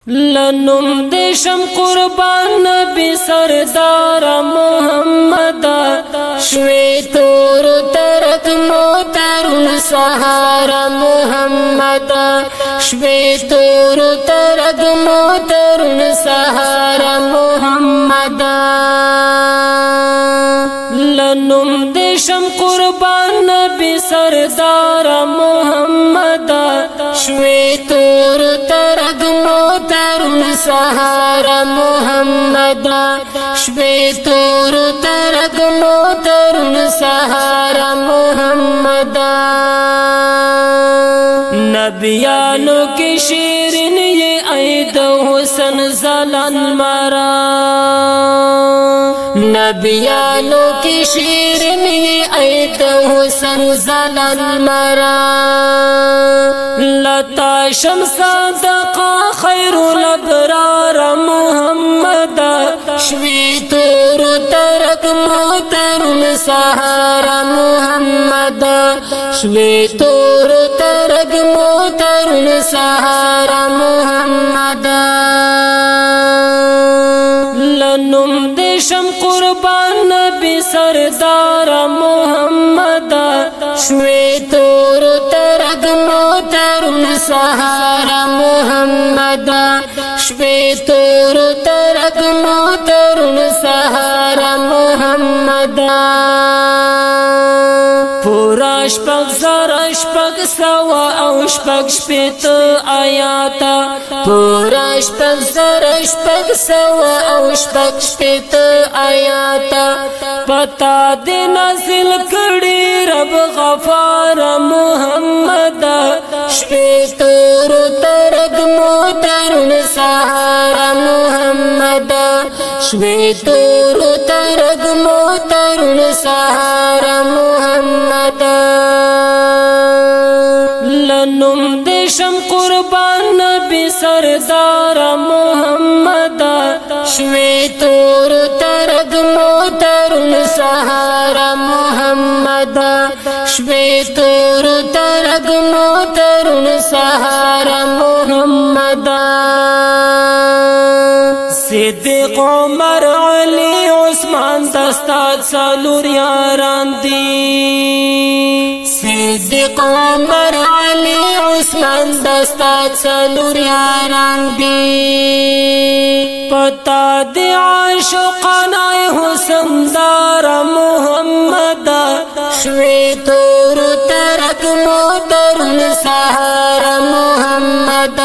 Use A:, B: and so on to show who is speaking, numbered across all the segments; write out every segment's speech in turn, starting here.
A: لنم دیشم قربان نبی سردار محمد شوی تور ترک موترون سهار محمد شوی تور ترک موترون سهار محمد لنم دیشم قربان نبی سردار محمد شوی تور ترک موترون سهار محمد شوی تور ترک موترون سهار محمد نبیانو کی شیرین یہ عید حسن زلن مرا نبیانو کی شیرین یہ عید حسن زلن مرا لتا شمس دقا خیر الابرار محمد شوی تور ترک موترون سهار محمد شوی تور ترک موترون سهار محمد لنم دیشم قربان نبی سردار محمد شوی تور ترک موترون سهار محمد شوی تور ترک موترون سهار محمد پورا شپږ زره شپږ سوه او شپږ شپېته آیاته پورا شپږ زره شپږ سوه او شپږ شپېته آیاته پتا دې نازل کړي رب غفار محمد شپې تور ترک موترون سهار محمد شپې تور ترک موترون سهار محمد لنم دیشم قربان نبی سردار محمد شوی تور ترک موترون سهار محمد شوی تور ترک موترون سهار محمد صدیق عمر علی عثمان دستات سالور یاران دی صدیق عمر علی عثمان دستات سالور یاران دی پتا دی عاشقانہ حسن دار محمد شوی تور ترک موترون سهار محمد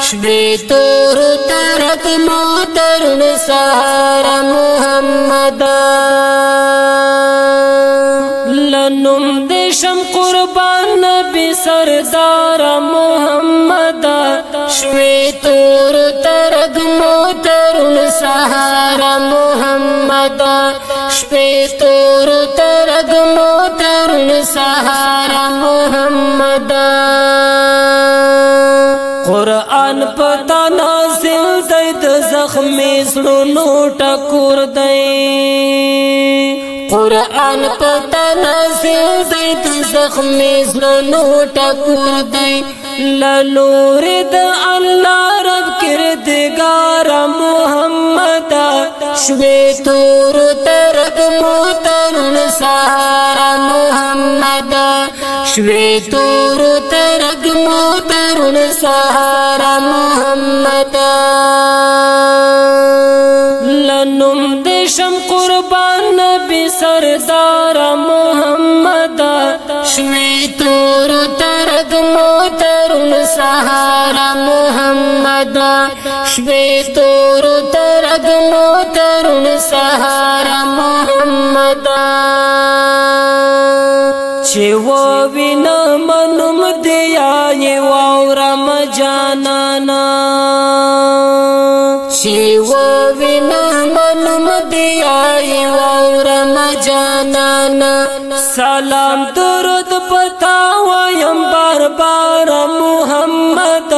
A: شوی تور ترک موترون سهار محمد لنم دیشم قربان نبی سردار محمد شوی تور ترک موترون سهار محمد شوی تور ترک موترون سهار محمد قرآن پتا نازل دی د زخمی زړونو ټکور دی قرآن پتا نازل دی د زخمی زړونو ټکور دی لنور د الله رب کردگار محمد شوی تور ترک موترون سهار محمد شوی تور ترک موترون سهار محمد لنم دیشم قربان نبی سردار محمد شوی تور ترک موترون سهار محمد شوی تور ترک موترون سهار محمد چه و وینا منم دیا یہ واورم جانانا چه و وینا منم دیا یہ واورم جانانا سلام درود پتا ویم بار بار محمد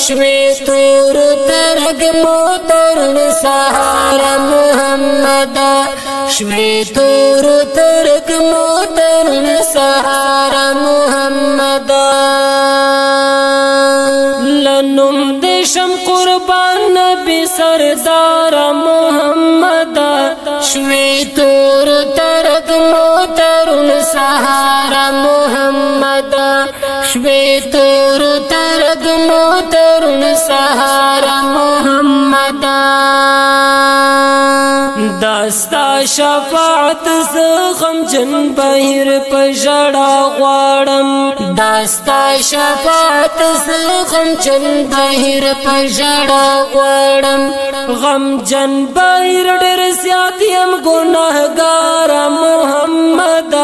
A: شوی تور ترک موترون سهار محمد شوی تور ترک موترون سهار محمد لنم دیشم قربان قربان نبی سردار محمد شوی تور ترک موترون سهارا محمد شوی تور ترک موترون سهارا محمد داستا شفاعت زغم جن بهر پژړا غواړم داستا شفاعت زغم جن بهر پژړا غواړم غم جن بهر ډېر زیات يم ګناهګار محمد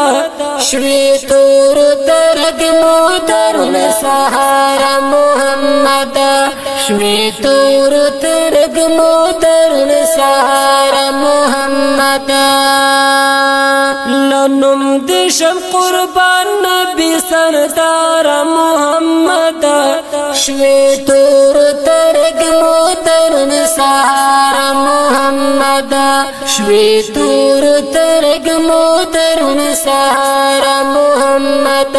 A: شوی تور ترګ مو درن سهارا محمد شوی تور ترګ مو درن سهارا محمد لنم دشم قربان نبی سردار محمد شوی تور ترگ موترن سهارا محمد شوی تور ترگ موترن سهارا محمد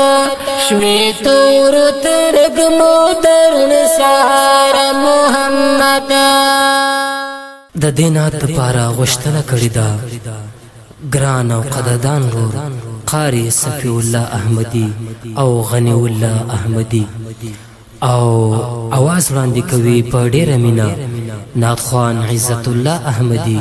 A: شوی تور ترگ موترن سهارا محمد
B: د دینات لپاره غوښتنه کړې ده ګران او قدردان ورور قاری صفی الله احمدی او غنی الله احمدی او आवाज وړاندې کوي په ډېره مینه نعت خوان عزت الله احمدی